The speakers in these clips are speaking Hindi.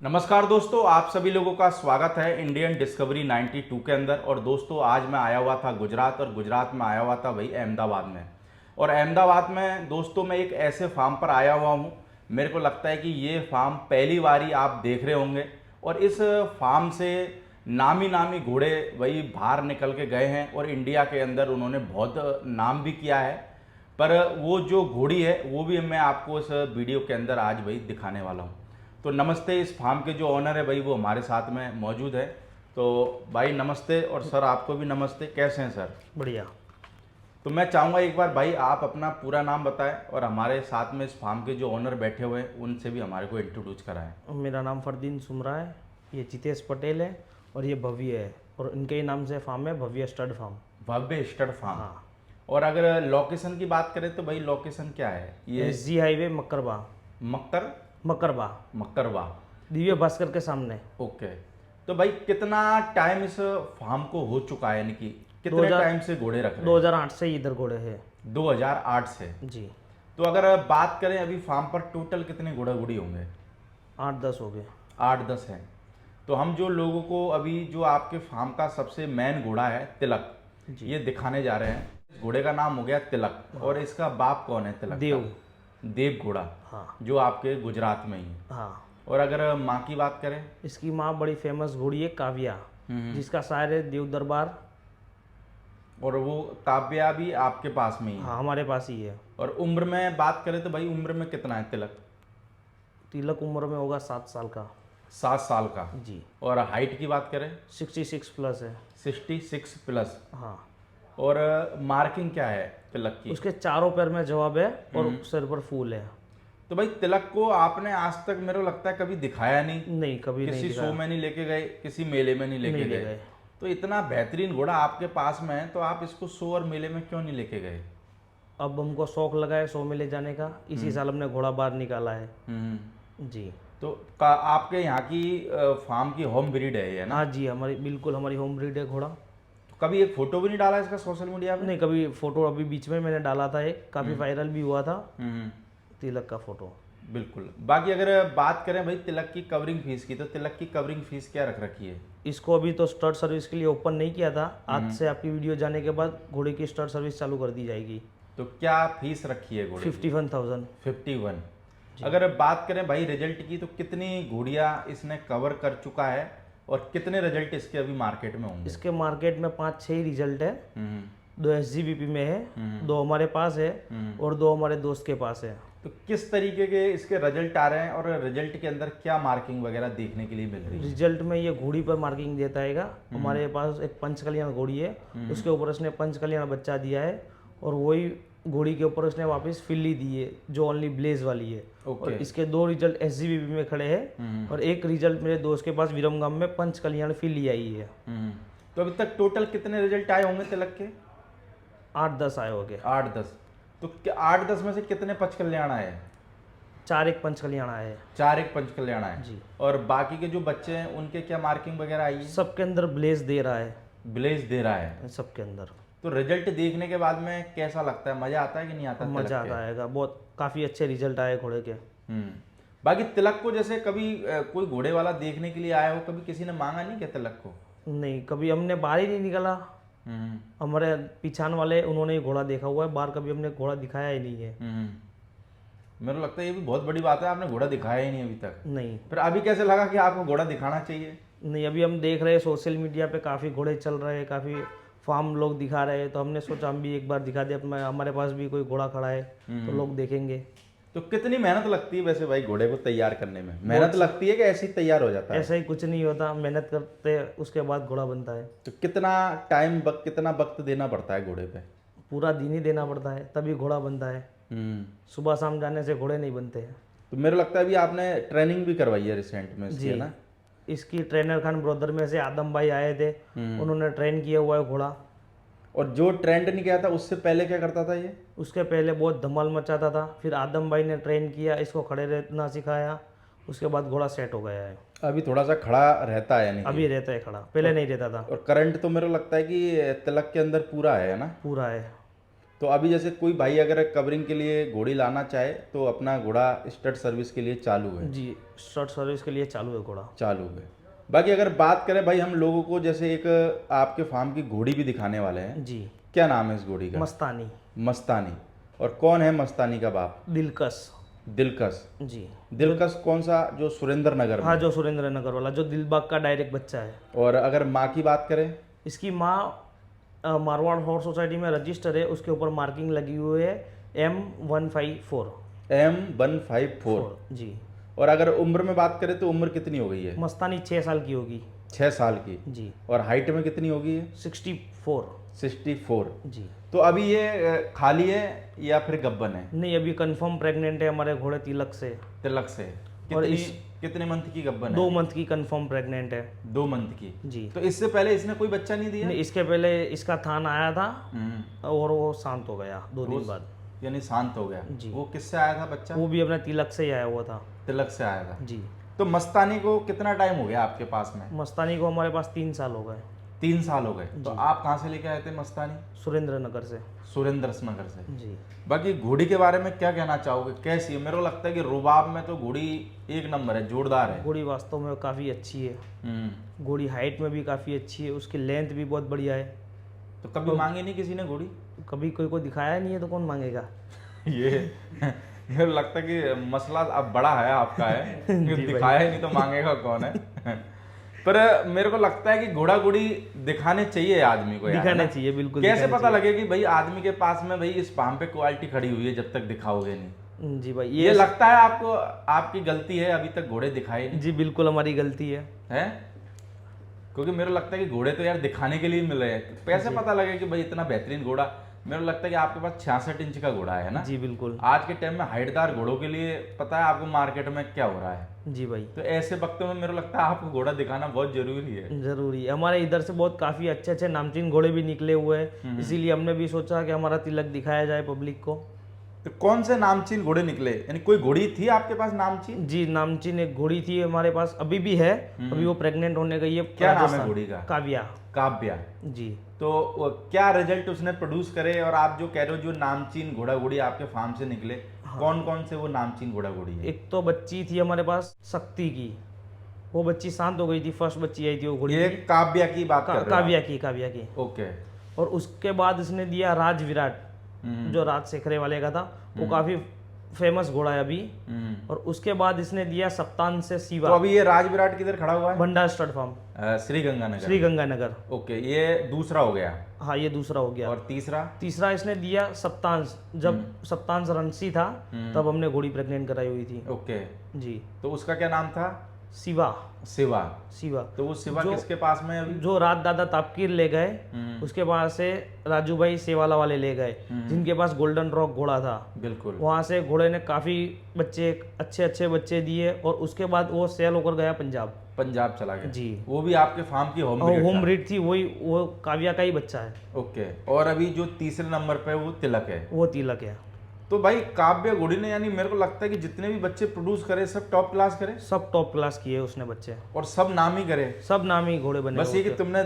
नमस्कार दोस्तों, आप सभी लोगों का स्वागत है इंडियन डिस्कवरी 92 के अंदर। और दोस्तों आज मैं आया हुआ था गुजरात, और गुजरात में आया हुआ था भाई अहमदाबाद में। और अहमदाबाद में दोस्तों मैं एक ऐसे फार्म पर आया हुआ हूँ, मेरे को लगता है कि ये फार्म पहली बारी आप देख रहे होंगे। और इस फार्म से नामी नामी घोड़े वही बाहर निकल के गए हैं और इंडिया के अंदर उन्होंने बहुत नाम भी किया है। पर वो जो घोड़ी है वो भी मैं आपको इस वीडियो के अंदर आज भाई दिखाने वाला हूँ। तो नमस्ते, इस फार्म के जो ऑनर है भाई वो हमारे साथ में मौजूद है। तो भाई नमस्ते, और सर आपको भी नमस्ते। कैसे हैं सर? बढ़िया। तो मैं चाहूँगा एक बार भाई आप अपना पूरा नाम बताएं, और हमारे साथ में इस फार्म के जो ऑनर बैठे हुए हैं उनसे भी हमारे को इंट्रोड्यूस कराएं। मेरा नाम फरदीन सुमरा है, ये जितेश पटेल है और ये भव्य है, और इनके ही नाम से फार्म है भव्य स्टड फार्म। भव्य स्टड फार्म। हाँ। और अगर लोकेशन की बात करें तो भाई लोकेशन क्या है ये? SG highway Makarba. मकरबा मकरवा। दिव्य भास्कर के सामने। ओके। तो भाई कितना टाइम इस फार्म को हो चुका है, यानी कि कितने 2000 टाइम से घोड़े रख रहे हैं? 2008 से इधर घोड़े हैं। 2008 से। जी। तो अगर बात करें अभी फार्म पर टोटल कितने घोड़ा घोड़ी होंगे? 8-10 हो गए। 8-10 हैं। तो हम जो लोगों को अभी जो आपके फार्म का सबसे मेन घोड़ा है तिलक, जी। ये दिखाने जा रहे हैं। इस घोड़े का नाम हो गया तिलक। और इसका बाप कौन है तिलक देव। का? देव घोड़ा। हाँ। जो आपके गुजरात में ही है। हाँ। और अगर माँ की बात करें? इसकी माँ बड़ी फेमस घोड़ी है काव्या, जिसका शायर है देव दरबार। और वो काव्या भी आपके पास में ही है? हाँ, हमारे पास ही है। और उम्र में बात करें तो भाई उम्र में कितना है तिलक? तिलक उम्र में होगा 7 साल का। 7 साल का। जी। और हाइट की बात करें? 66 प्लस है। 66 प्लस। हाँ। और मार्किंग क्या है तिलक की? उसके चारों पैर में जवाब है और सिर पर फूल है। तो भाई तिलक को आपने आज तक मेरे को लगता है कभी दिखाया नहीं? नहीं, कभी नहीं किसी दिखाया। शो में नहीं लेके गए, किसी मेले में नहीं लेके नहीं ले गए? गए। तो इतना बेहतरीन घोड़ा आपके पास में है, तो आप इसको शो और मेले में क्यों नहीं लेके गए? अब हमको शौक लगा है शो में ले जाने का, इसी साल हमने घोड़ा बाहर निकाला है। जी। तो आपके यहाँ की फार्म की होम ब्रीड है ये ना? हाँ जी, हमारी बिल्कुल हमारी होम ब्रीड है घोड़ा। तो कभी एक फोटो भी नहीं डाला इसका सोशल मीडिया पे? नहीं, कभी फोटो अभी बीच में मैंने डाला था, एक काफ़ी वायरल भी हुआ था तिलक का फोटो। बिल्कुल। बाकी अगर बात करें भाई तिलक की कवरिंग फीस की, तो तिलक की कवरिंग फीस क्या रख रखी है? इसको अभी तो स्टड सर्विस के लिए ओपन नहीं किया था, आज से आपकी वीडियो जाने के बाद घोड़े की स्टड सर्विस चालू कर दी जाएगी। तो क्या फीस रखी है घोड़े की? 51,000। 51। अगर बात करें भाई रिजल्ट की, तो कितनी घोड़ियाँ इसने कवर कर चुका है और कितने रिजल्ट इसके अभी मार्केट में होंगे? इसके मार्केट में 5-6 रिजल्ट है। 2 SGBP में है, 2 हमारे पास है और 2 हमारे दोस्त के पास है। तो किस तरीके के इसके रिजल्ट आ रहे हैं, और रिजल्ट के अंदर क्या मार्किंग वगैरह देखने के लिए मिल रही है? रिजल्ट में ये घोड़ी पर मार्किंग देता है। हमारे पास एक पंचकल्याण घोड़ी है, उसके ऊपर उसने पंचकल्याण बच्चा दिया है, और वही घोड़ी के ऊपर उसने वापस फिल्ली दी है जो ओनली ब्लेज वाली है। और इसके 2 रिजल्ट SGBP में खड़े हैं, और एक रिजल्ट मेरे दोस्त के पास विरमगाम में पंचकल्याण फिल्ली आई है। तो अभी तक टोटल कितने रिजल्ट आए होंगे तिलक के? 8-10 आए होंगे। 8-10। तो 8-10 में से कितने पंचकल्याण आए? 4-1 पंचकल्याण आए हैं। 4-1 पंचकल्याण आए जी। और बाकी के जो बच्चे हैं उनके क्या मार्किंग वगैरह आई है? सबके अंदर ब्लेज दे रहा है। ब्लेज दे रहा है सबके अंदर। तो रिजल्ट देखने के बाद में कैसा लगता है? मजा आता है कि नहीं आता? मजा आता आएगा, बहुत काफ़ी अच्छे रिजल्ट आए घोड़े के। बाकी तिलक को जैसे कभी कोई घोड़े वाला देखने के लिए आया हो, कभी किसी ने मांगा नहीं क्या तिलक को? नहीं, कभी हमने बाहर ही नहीं निकला। हमारे पीछान वाले उन्होंने ही घोड़ा देखा हुआ है, बाहर कभी हमने घोड़ा दिखाया ही नहीं है। मेरे को लगता है ये भी बहुत बड़ी बात है, आपने घोड़ा दिखाया ही नहीं अभी तक। नहीं। फिर अभी कैसे लगा कि आपको घोड़ा दिखाना चाहिए? नहीं, अभी हम देख रहे हैं सोशल मीडिया पे काफ़ी घोड़े चल रहे हैं, काफ़ी फार्म लोग दिखा रहे हैं, तो हमने सोचा हम भी एक बार दिखा दें। हमारे पास भी कोई घोड़ा खड़ा है तो लोग देखेंगे। तो कितनी मेहनत लगती है वैसे भाई घोड़े को तैयार करने में? मेहनत लगती है कि ऐसे ही तैयार हो जाता है? ऐसा ही कुछ नहीं होता, मेहनत करते उसके बाद घोड़ा बनता है। तो कितना टाइम कितना वक्त देना पड़ता है घोड़े पे? पूरा दिन ही देना पड़ता है, तभी घोड़ा बनता है। सुबह शाम जाने से घोड़े नहीं बनते हैं। तो मेरे लगता है अभी आपने ट्रेनिंग भी करवाई है रिसेंट में इसकी, है ना? इसकी ट्रेनर खान ब्रदर में से आदम भाई आए थे, उन्होंने ट्रेन किया हुआ है घोड़ा। और जो ट्रेंड नहीं किया था उससे पहले क्या करता था ये? उसके पहले बहुत धमाल मचाता था, फिर आदम भाई ने ट्रेन किया, इसको खड़े रहना सिखाया, उसके बाद घोड़ा सेट हो गया है। अभी थोड़ा सा खड़ा रहता है? यानी अभी रहता है खड़ा, पहले नहीं रहता था। और करंट तो मेरे को लगता है कि तिलक के अंदर पूरा है ना? पूरा है। तो अभी जैसे कोई भाई अगर कवरिंग के लिए घोड़ी लाना चाहे तो अपना घोड़ा स्टड सर्विस के लिए चालू है। जी, शॉर्ट सर्विस के लिए चालू है घोड़ा। चालू है। बाकी अगर बात करें भाई हम लोगों को, जैसे एक आपके फार्म की घोड़ी भी दिखाने वाले हैं। जी, क्या नाम है इस घोड़ी का? मस्तानी। मस्तानी। और कौन है मस्तानी का बाप? दिलकश। दिलकश। जी, दिलकश कौन सा? जो सुरेंद्र नगर में? हाँ, जो सुरेंद्र नगर वाला, जो दिलबाग का डायरेक्ट बच्चा है। और अगर माँ की बात करें? इसकी माँ मारवाड़ हॉर्स सोसाइटी में रजिस्टर है, उसके ऊपर मार्किंग लगी हुई है M154। M154। जी। और अगर उम्र में बात करें तो उम्र कितनी हो गई है? मस्तानी 6 साल की होगी। 6 साल की। जी। और हाइट में कितनी होगी? 64। 64। जी। तो अभी ये खाली है या फिर गब्बन है? नहीं, अभी कंफर्म प्रेग्नेंट है हमारे घोड़े तिलक से। तिलक से। और कितने मंथ की गब्बन है? 2 मंथ की कंफर्म प्रेग्नेंट है। 2 मंथ की। जी। तो इससे पहले इसने कोई बच्चा नहीं दिया? नहीं, इसके पहले इसका थान आया था हम्म। और वो शांत हो गया 2 दिन बाद। यानी शांत हो गया। जी। वो किससे आया था बच्चा? वो भी अपने तिलक से ही आया हुआ था। तिलक से आया था। जी। तो मस्तानी को कितना टाइम हो गया आपके पास में? मस्तानी को हमारे पास 3 साल हो गए। 3 साल हो गए। तो आप कहाँ से लेके आए थे मस्तानी? सुरेंद्र नगर से। सुरेंद्र नगर से। जी। बाकी घोड़ी के बारे में क्या कहना चाहोगे? कैसी है? मेरे को लगता है कि रुबाब में तो घोड़ी एक नंबर है, जोरदार है। घोड़ी वास्तव में काफ़ी अच्छी है। घोड़ी हाइट में भी काफ़ी अच्छी है, उसकी लेंथ भी बहुत बढ़िया है। तो कभी मांगी नहीं किसी ने घोड़ी? कभी कोई को दिखाया नहीं है तो कौन मांगेगा। ये लगता है कि मसला अब बड़ा है आपका है दिखाया ही नहीं तो मांगेगा कौन है। पर मेरे को लगता है कि घोड़ा घोड़ी दिखाने चाहिए आदमी को यार, दिखाने चाहिए, बिल्कुल। कैसे पता लगे कि भाई आदमी के पास में भाई इस फार्म पे क्वालिटी खड़ी हुई है जब तक दिखाओगे नहीं? जी भाई, ये लगता है आपको आपकी गलती है अभी तक घोड़े दिखाए नहीं? जी बिल्कुल हमारी गलती है। क्योंकि मेरे को लगता है कि घोड़े तो यार दिखाने के लिए मिल रहे हैं, कैसे पता लगे कि भाई इतना बेहतरीन घोड़ा? मेरे को लगता है कि आपके पास 66 इंच का घोड़ा है ना? जी बिल्कुल। आज के टाइम में हाइटदार घोड़ों के लिए पता है आपको मार्केट में क्या हो रहा है। जी भाई। तो ऐसे वक्तों में मेरे को लगता है आपको घोड़ा दिखाना बहुत जरूरी है। जरूरी है। हमारे इधर से बहुत काफी अच्छे अच्छे नामचीन घोड़े भी निकले हुए हैं, इसीलिए हमने भी सोचा कि हमारा तिलक दिखाया जाए पब्लिक को। तो कौन से नामचीन घोड़े निकले? यानी कोई घोड़ी थी आपके पास नामचीन? जी, नामचीन एक घोड़ी थी हमारे पास, अभी भी है। अभी वो प्रेग्नेंट होने गई है। क्या नाम है घोड़ी का? काव्या। काव्या। जी। तो क्या रिजल्ट उसने प्रोड्यूस करे? और आप जो कह रहे हो जो नामचीन घोड़ा घोड़ी आपके फार्म से निकले, कौन कौन से वो नामचीन घोड़ा घोड़ी है? एक तो बच्ची थी हमारे पास शक्ति की, वो बच्ची शांत हो गई थी, फर्स्ट बच्ची आई थी वो घोड़ी ये काव्या की बात कर रहे हो? काव्या की। ओके। और उसके बाद इसने दिया राज विराट, जो राज शेखरे वाले का था, वो काफी फेमस घोड़ा है अभी। और उसके बाद इसने दिया सप्तान से शिवा। तो अभी ये राज विराट किधर खड़ा हुआ है? Bhandar stud farm, Shri Ganganagar. Shri Ganganagar. Okay, ये दूसरा हो गया। हाँ, ये दूसरा हो गया। और तीसरा? तीसरा इसने दिया सप्तांश, जब सप्तांश रंसी था तब हमने घोड़ी प्रेग्नेंट कराई हुई थी। ओके। जी। तो उसका क्या नाम था? शिवा। शिवा। शिवा। तो वो शिवा किसके पास में है अभी? जो रात दादा तापकीर ले गए, उसके पास से राजू भाई सेवाला वाले ले गए, जिनके पास गोल्डन रॉक घोड़ा था। बिल्कुल। वहां से घोड़े ने काफी बच्चे, अच्छे अच्छे बच्चे दिए, और उसके बाद वो सेल होकर गया पंजाब। पंजाब चला गया? जी। वो भी आपके फार्म की होम ब्रीड थी, वही वो काव्या का ही बच्चा है। ओके। और अभी जो तीसरे नंबर पे वो तिलक है? वो तिलक है। तो भाई काव्य घोड़ी ने, यानी मेरे को लगता है कि जितने भी बच्चे प्रोड्यूस करे सब टॉप क्लास करे। सब टॉप क्लास किए उसने बच्चे, और सब नाम ही करे। सब नामी घोड़े बने। बस ये कि तुमने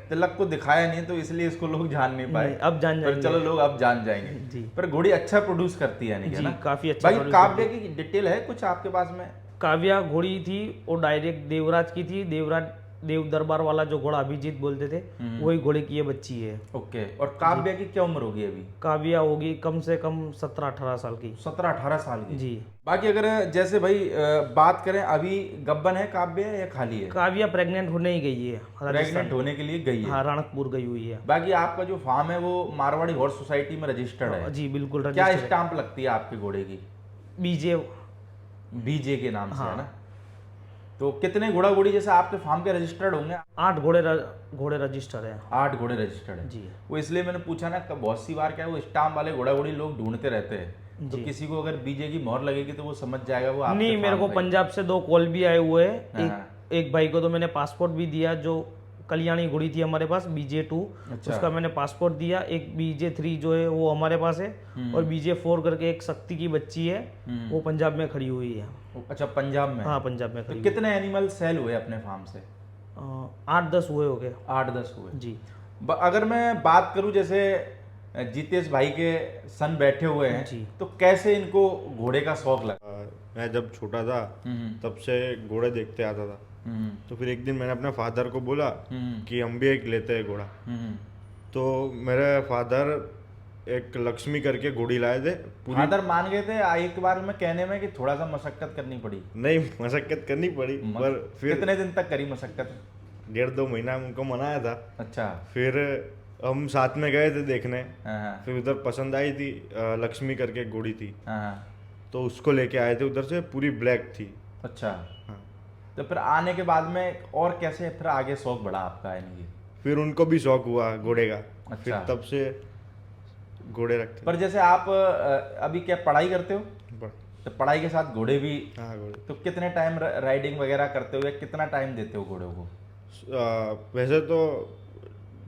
तिलक को दिखाया नहीं तो इसलिए इसको लोग जान नहीं पाए। अब जान जाएंगे। पर चलो लोग अब जान जाएंगे जी। पर घोड़ी अच्छा प्रोड्यूस करती है, यानी कि ना? काफी अच्छा। भाई काव्य की डिटेल है कुछ आपके पास में? काव्या घोड़ी थी वो डायरेक्ट देवराज की थी। देव दरबार वाला जो घोड़ा अभिजीत बोलते थे, वही घोड़े की ये बच्ची है। ओके। और काव्या की क्या उम्र होगी अभी? काव्या होगी कम से कम 17-18 साल की। 17-18 साल की? जी। बाकी अगर जैसे भाई बात करें, अभी गब्बन है काव्या या खाली है? काव्या प्रेग्नेंट होने ही गई है, प्रेग्नेंट होने के लिए गई है। हाँ, राणकपुर गई हुई है। बाकी आपका जो फार्म है वो मारवाड़ी हॉर्स सोसाइटी में रजिस्टर्ड है? जी बिल्कुल। क्या स्टाम्प लगती है आपके घोड़े की? बीजे के नाम से है ना? तो कितने घोड़ा घोड़ी जैसे आपके फार्म के रजिस्टर्ड होंगे? 8 घोड़े रजिस्टर्ड है। 8 घोड़े रजिस्टर्ड है जी। वो इसलिए मैंने पूछा ना, बहुत सी बार क्या है वो स्टाम्प वाले घोड़ा घोड़ी लोग ढूंढते रहते हैं, तो किसी को अगर बीजे की मोहर लगेगी तो वो समझ जाएगा वो आपके नहीं, मेरे को पंजाब से 2 कॉल भी आए हुए हैं। एक भाई को तो मैंने पासपोर्ट भी दिया, जो कल्याणी घोड़ी थी हमारे पास BJ2, उसका मैंने पासपोर्ट दिया। एक BJ3 जो है वो हमारे पास है, और BJ4 करके एक शक्ति की बच्ची है, वो पंजाब में खड़ी हुई है। अच्छा, पंजाब में? हाँ, पंजाब में खड़ी। तो कितने एनिमल सेल हुए अपने फार्म से? 8-10 हुए हो गए। 8-10 हुए जी। अगर मैं बात करूं जैसे जितेश भाई के सन बैठे हुए हैं, जी। तो कैसे इनको घोड़े का शौक लगा? मैं जब छोटा था तब से घोड़े देखते आता था। तो फिर एक दिन मैंने अपने फादर को बोला कि हम भी एक लेते हैं घोड़ा। तो मेरे फादर एक लक्ष्मी करके घोड़ी लाए थे। फादर मान गए थे एक बार में कहने में कि थोड़ा सा मशक्कत करनी पड़ी? नहीं, मशक्कत करनी पड़ी, पर फिर कितने दिन तक करी मशक्कत? 1.5-2 महीना उनको मनाया था। अच्छा। फिर हम साथ में गए थे देखने। हाँ फिर उधर पसंद आई थी, लक्ष्मी करके एक घोड़ी थी, हाँ। तो उसको लेके आए थे उधर से, पूरी ब्लैक थी। अच्छा। हाँ। तो फिर आने के बाद में और कैसे फिर आगे शौक बढ़ा आपका यानी? फिर उनको भी शौक हुआ घोड़े का। फिर अच्छा। तब से घोड़े रखते पर जैसे आप अभी क्या पढ़ाई करते हो, हैं। तो पढ़ाई के साथ घोड़े भी, हाँ, घोड़े। तो कितने टाइम राइडिंग वगैरह करते हो या कितना टाइम देते हो घोड़ों को? वैसे तो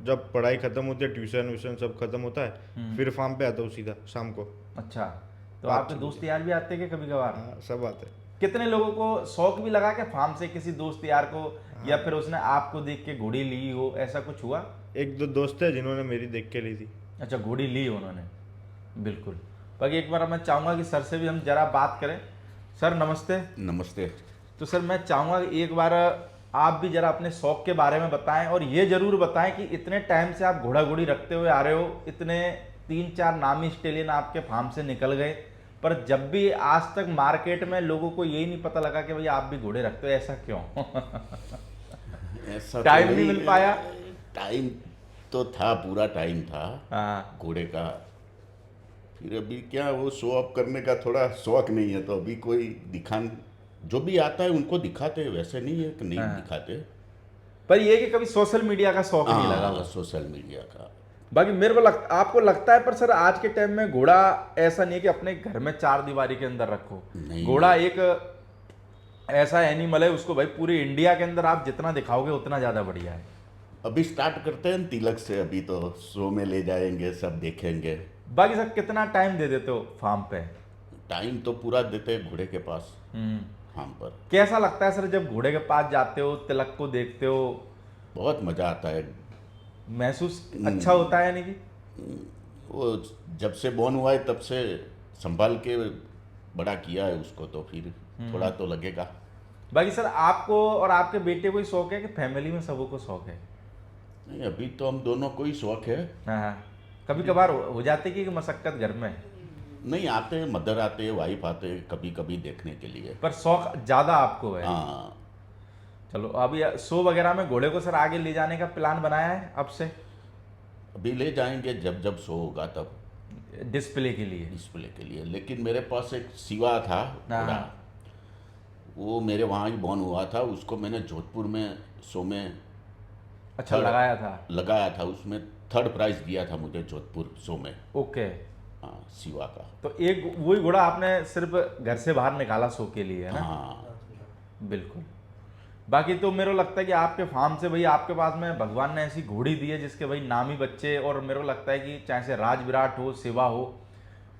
जब पढ़ाई खत्म होती है, ट्यूशन व्यूशन सब खत्म होता है, फिर फार्म पे आता हूँ सीधा शाम को। अच्छा। तो बात आपके ठीक दोस्त यार भी आते हैं कि कभी कभार? हाँ, सब आते हैं। कितने लोगों को शौक भी लगा के फार्म से किसी दोस्त यार को, या फिर उसने आपको देख के घोड़ी ली हो, ऐसा कुछ हुआ? 1-2 दोस्त है जिन्होंने मेरी देख के ली थी। अच्छा, घोड़ी ली उन्होंने, बिल्कुल। बाकी एक बार मैं चाहूँगा कि सर से भी हम जरा बात करें। सर नमस्ते। नमस्ते। तो सर मैं चाहूँगा कि एक बार आप भी जरा अपने शौक के बारे में बताएं, और ये जरूर बताएं कि इतने टाइम से आप घोड़ा घोड़ी रखते हुए आ रहे हो, इतने 3-4 नामी स्टेलियन आपके फार्म से निकल गए, पर जब भी आज तक मार्केट में लोगों को यही नहीं पता लगा कि भाई आप भी घोड़े रखते हो, ऐसा क्यों? ऐसा टाइम नहीं मिल पाया? टाइम तो था, पूरा टाइम था हाँ। घोड़े का। फिर अभी क्या, वो शो अप करने का थोड़ा शौक नहीं है, तो अभी कोई दिखान, जो भी आता है उनको दिखाते हैं, वैसे नहीं है कि नहीं दिखाते। पर ये कि कभी सोशल मीडिया का शौक नहीं लगा हाँ, हुआ? सोशल मीडिया का। बाकी मेरे को आपको लगता है, पर सर आज के टाइम में घोड़ा ऐसा नहीं है कि अपने घर में 4 दीवारी के अंदर रखो। नहीं। घोड़ा एक ऐसा एनिमल है, उसको भाई पूरे इंडिया के अंदर आप जितना दिखाओगे उतना ज्यादा बढ़िया है। अभी स्टार्ट करते हैं तिलक से, अभी तो शो में ले जाएंगे, सब देखेंगे। बाकी सर कितना टाइम दे देते हो फार्म पे? टाइम तो पूरा देते हैं घोड़े के पास, फार्म पर। कैसा लगता है सर जब घोड़े के पास जाते हो, तिलक को देखते हो? बहुत मजा आता है। महसूस अच्छा होता है यानी कि? वो जब से बॉर्न हुआ है तब से संभाल के बड़ा किया है उसको, तो फिर थोड़ा तो लगेगा। बाकी सर आपको और आपके बेटे को ही शौक है कि फैमिली में सबों को शौक है? नहीं, अभी तो हम दोनों को ही शौक है। हाँ। कभी कभार हो जाते कि मशक्कत घर में? नहीं, आते हैं, मदर आते हैं, वाइफ आते हैं कभी कभी देखने के लिए। पर शौक ज्यादा आपको है? हाँ। चलो, अभी शो वगैरह में घोड़े को सर आगे ले जाने का प्लान बनाया है अब से? अभी ले जाएंगे जब जब शो होगा तब, डिस्प्ले के लिए? डिस्प्ले के लिए। लेकिन मेरे पास एक शिवा था घोड़ा, वो मेरे वहाँ ही बॉर्न हुआ था, उसको मैंने जोधपुर में शो में अच्छा लगाया था। उसमें 3rd प्राइज दिया था मुझे जोधपुर शो में। ओके। हाँ, शिवा का। तो एक वही घोड़ा आपने सिर्फ घर से बाहर निकाला शो के लिए, है ना? हाँ, बिल्कुल। बाकी तो मेरे को लगता है कि आपके फार्म से भाई आपके पास में भगवान ने ऐसी घोड़ी दी है जिसके भाई नामी बच्चे, और मेरे को लगता है कि चाहे से राज विराट हो, शिवा हो,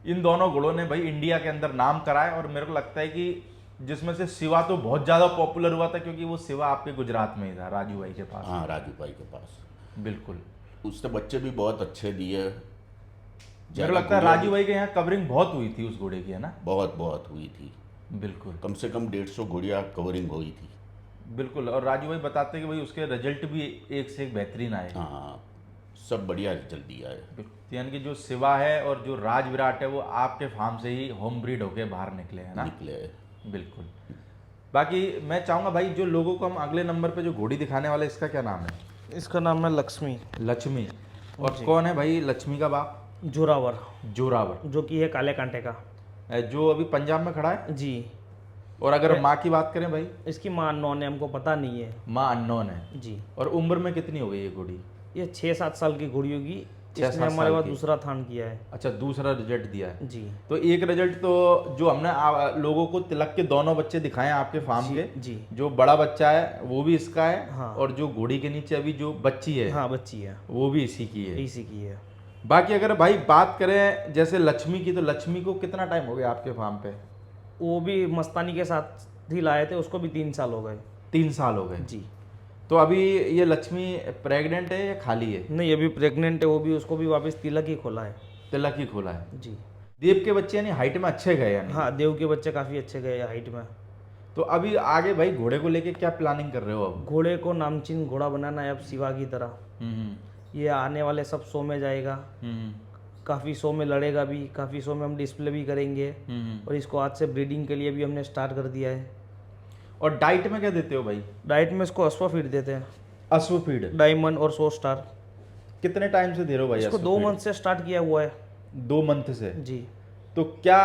इन दोनों घोड़ों ने भाई इंडिया के अंदर नाम करा है। और मेरे को लगता है कि जिसमें से शिवा तो बहुत ज़्यादा पॉपुलर हुआ था, क्योंकि वो शिवा आपके गुजरात में ही था, राजू भाई के पास। हाँ, राजू भाई के पास। बिल्कुल। उससे बच्चे भी बहुत अच्छे दिए। मेरे को लगता है राजू भाई के यहाँ कवरिंग बहुत हुई थी उस घोड़े की, है ना? बहुत बहुत हुई थी। बिल्कुल। कम से कम 150 घोड़ियाँ कवरिंग हुई थी। बिल्कुल। और राजू भाई बताते हैं कि भाई उसके रिजल्ट भी एक से एक बेहतरीन आए। हाँ, सब बढ़िया रिजल्ट दिया है। बिल्कुल। यानी कि जो शिवा है और जो राज विराट है वो आपके फार्म से ही होम ब्रीड होके बाहर निकले, है ना? निकले। बिल्कुल। बाकी मैं चाहूँगा भाई, जो लोगों को हम अगले नंबर पे जो घोड़ी दिखाने वाले, इसका क्या नाम है? इसका नाम है लक्ष्मी। लक्ष्मी। और कौन है भाई लक्ष्मी का बाप? जोरावर, जोरावर, जो कि है काले कांटे का। जो अभी पंजाब में खड़ा है। जी। और अगर माँ की बात करें भाई? इसकी माँ अननोन है, हमको पता नहीं है। माँ अननोन है जी। और उम्र में कितनी हो गई ये घोड़ी? ये 6-7 साल की घोड़ी होगी। 6-7 इसने हमारे साल पास की। दूसरा थान किया है। अच्छा, दूसरा रिजल्ट दिया है। जी। तो एक रिजल्ट तो जो हमने लोगों को तिलक के दोनों बच्चे दिखाए हैं आपके फार्म के, जी। जो बड़ा बच्चा है वो भी इसका है। हाँ। और जो घोड़ी के नीचे अभी जो बच्ची है, हाँ, बच्ची है, वो भी इसी की है। इसी की है। बाकी अगर भाई बात करें जैसे लक्ष्मी की, तो लक्ष्मी को कितना टाइम हो गया आपके फार्म पे? वो भी मस्तानी के साथ ही लाए थे, उसको भी 3 साल हो गए। 3 साल हो गए। जी। तो अभी ये लक्ष्मी प्रेग्नेंट है या खाली है? नहीं, अभी प्रेग्नेंट है, वो भी, उसको भी वापस तिलक ही खोला है। तिलक ही खोला है। जी देव के बच्चे यानी हाइट में अच्छे गए यानी। हाँ, देव के बच्चे काफ़ी अच्छे गए हाइट में। तो अभी आगे भाई घोड़े को लेके क्या प्लानिंग कर रहे हो अब? घोड़े को नामचीन घोड़ा बनाना है अब शिवा की तरह। ये आने वाले सब शो में जाएगा, काफ़ी शो में लड़ेगा भी, काफ़ी शो में हम डिस्प्ले भी करेंगे। और इसको आज से ब्रीडिंग के लिए भी हमने स्टार्ट कर दिया है। और डाइट में क्या देते हो भाई? डाइट में इसको अश्वा फीड देते हैं, अश्व फीड। डायमंड और 100 स्टार। कितने टाइम से दे रहे हो भाई इसको अश्व 2 फीड? मंथ से स्टार्ट किया हुआ है। 2 मंथ से। जी। तो क्या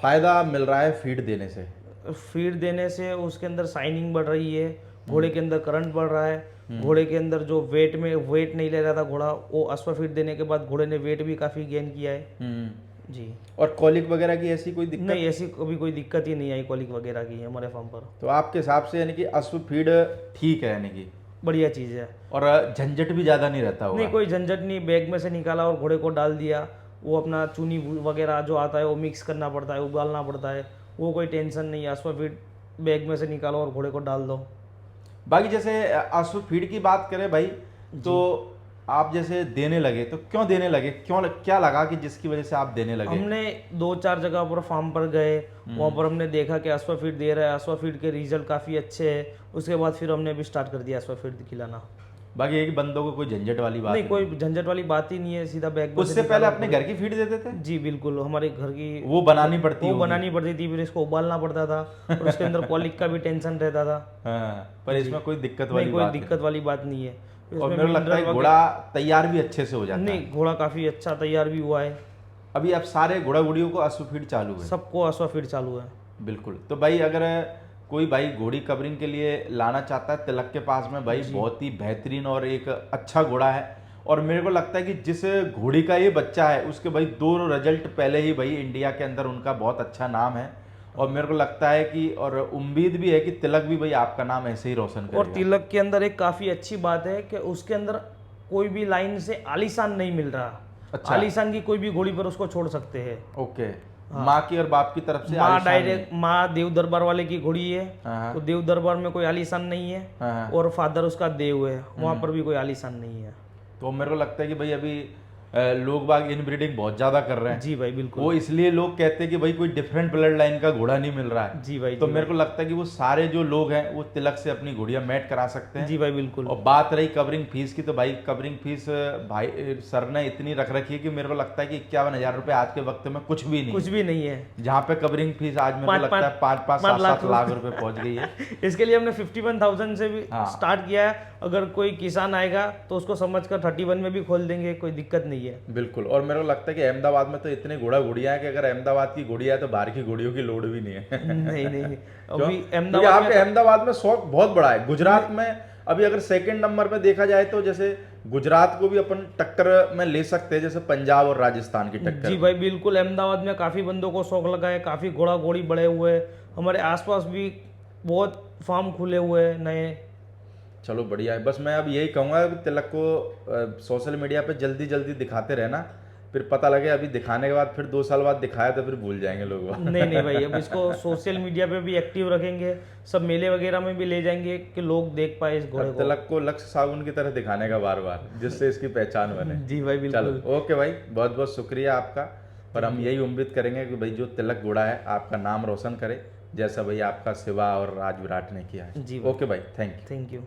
फायदा मिल रहा है फीड देने से? फीड देने से उसके अंदर शाइनिंग बढ़ रही है, घोड़े के अंदर करंट बढ़ रहा है, घोड़े के अंदर जो वेट नहीं ले रहा था घोड़ा, वो अश्व फीड देने के बाद घोड़े ने वेट भी काफ़ी गेन किया है। जी। और कॉलिक वगैरह की ऐसी कोई दिक्कत? नहीं, ऐसी कभी कोई दिक्कत ही नहीं आई कॉलिक वगैरह की हमारे फार्म पर। तो आपके हिसाब से यानी कि अश्व फीड ठीक है यानी कि, बढ़िया चीज़ है। और झंझट भी ज़्यादा नहीं रहता होगा? नहीं, कोई झंझट नहीं, बैग में से निकाला और घोड़े को डाल दिया। वो अपना चूनी वगैरह जो आता है वो मिक्स करना पड़ता है, उबालना पड़ता है, वो कोई टेंशन नहीं है। अश्व फीड बैग में से निकालो और घोड़े को डाल दो। बाकी जैसे अश्व फीड की बात करें भाई, तो आप जैसे देने लगे तो क्यों देने लगे, क्या लगा कि जिसकी वजह से आप देने लगे? हमने 2-4 जगह पर फार्म पर गए, वहाँ पर हमने देखा कि अश्व फीड दे रहा है, अश्व फीड के रिजल्ट काफ़ी अच्छे हैं। उसके बाद फिर हमने भी स्टार्ट कर दिया अश्व फीड खिलाना। बाकी एक बंदों को कोई झंझट वाली बात नहीं, कोई झंझट वाली बात ही नहीं है, सीधा बैग में से उससे पहले अपने घर की फीड देते थे? जी बिल्कुल, हमारे घर की वो बनानी पड़ती वो होगी। बनानी पड़ती थी, फिर इसको उबालना पड़ता था और उसके अंदर कॉलिक का भी टेंशन रहता था। हाँ, पर इसमें कोई दिक्कत वाली नहीं, कोई बात दिक्कत वाली बात नहीं है। नहीं। और इसमें मेरे को लगता है mineral घोड़ा तैयार भी अच्छे से हो जाता है। नहीं, घोड़ा काफ़ी अच्छा तैयार भी हुआ है। अभी आप सारे घोड़ा घोड़ियों को अश्व फीड चालू है? सबको अश्व फीड चालू है। बिल्कुल। तो भाई अगर कोई भाई घोड़ी कवरिंग के लिए लाना चाहता है तिलक के पास में, भाई बहुत ही बेहतरीन और एक अच्छा घोड़ा है। और मेरे को लगता है कि जिस घोड़ी का ये बच्चा है उसके भाई 2 रिजल्ट पहले ही भाई इंडिया के अंदर उनका बहुत अच्छा नाम है। और मेरे को लगता है कि, और उम्मीद भी है कि तिलक भी भाई आपका नाम ऐसे ही रोशन करेगा। और तिलक के अंदर एक काफ़ी अच्छी बात है कि उसके अंदर कोई भी लाइन से आलीशान नहीं मिल रहा। अच्छा। आलीशान की कोई भी घोड़ी पर उसको छोड़ सकते हैं। ओके। माँ की और बाप की तरफ से माँ आलीशान डायरेक्ट, माँ देव दरबार वाले की घोड़ी है, हाँ। तो देव दरबार में कोई आलीशान नहीं है। हाँ। और फादर उसका देव है, वहाँ पर भी कोई आलीशान नहीं है। तो मेरे को लगता है कि भाई अभी लोग बाग इनब्रीडिंग बहुत ज्यादा कर रहे हैं। जी भाई बिल्कुल। वो इसलिए लोग कहते हैं कि भाई कोई डिफरेंट ब्लड लाइन का घोड़ा नहीं मिल रहा है। जी भाई। तो मेरे को लगता है कि वो सारे जो लोग हैं वो तिलक से अपनी घोड़ियां मैट करा सकते हैं। जी भाई बिल्कुल। और बात रही कवरिंग फीस की, तो भाई कवरिंग फीस भाई सर ने इतनी रख रखी है कि मेरे को लगता है कि 51,000 रुपए आज के वक्त में कुछ भी नहीं। कुछ भी नहीं है। जहाँ पे कवरिंग फीस आज मेरे को लगता है 5-7 लाख रुपए पहुंच गई है। इसके लिए हमने 51,000 से भी हाँ। स्टार्ट किया है। अगर कोई किसान आएगा तो उसको समझकर 31 में भी खोल देंगे, कोई दिक्कत नहीं है। बिल्कुल। और मेरे को लगता है कि अहमदाबाद में तो इतने घोड़ा घोड़ियां हैं कि अगर अहमदाबाद की घोड़िया है तो बाहर की घोड़ियों की लोड भी नहीं है। नहीं नहीं, क्यों? अभी क्योंकि आपके अहमदाबाद में शौक बहुत बड़ा है। गुजरात में अभी अगर सेकंड नंबर पे देखा जाए तो जैसे गुजरात को भी अपन टक्कर में ले सकते हैं, जैसे पंजाब और राजस्थान की टक्कर। जी भाई बिल्कुल, अहमदाबाद में काफ़ी बंदों को शौक लगा है, काफ़ी घोड़ा घोड़ी बढ़े हुए हैं। हमारे आसपास भी बहुत फार्म खुले हुए हैं नए। चलो बढ़िया है। बस मैं अब यही कहूँगा कि तिलक को सोशल मीडिया पे जल्दी जल्दी दिखाते रहना, फिर पता लगे अभी दिखाने के बाद फिर 2 साल बाद दिखाया तो फिर भूल जाएंगे लोग। नहीं नहीं भाई, अब इसको सोशल मीडिया पे भी एक्टिव रखेंगे, सब मेले वगैरह में भी ले जाएंगे कि लोग देख पाए इस घोड़े को। तिलक को लक्ष्य सागुन की तरह दिखाने का बार बार, जिससे इसकी पहचान बने। जी भाई बिल्कुल। चलो ओके भाई, बहुत बहुत शुक्रिया आपका। पर हम यही उम्मीद करेंगे कि भाई जो तिलक घोड़ा है आपका नाम रोशन करे, जैसा भाई आपका शिवा और राज विराट ने किया है। जी ओके भाई, थैंक यू। Thank you.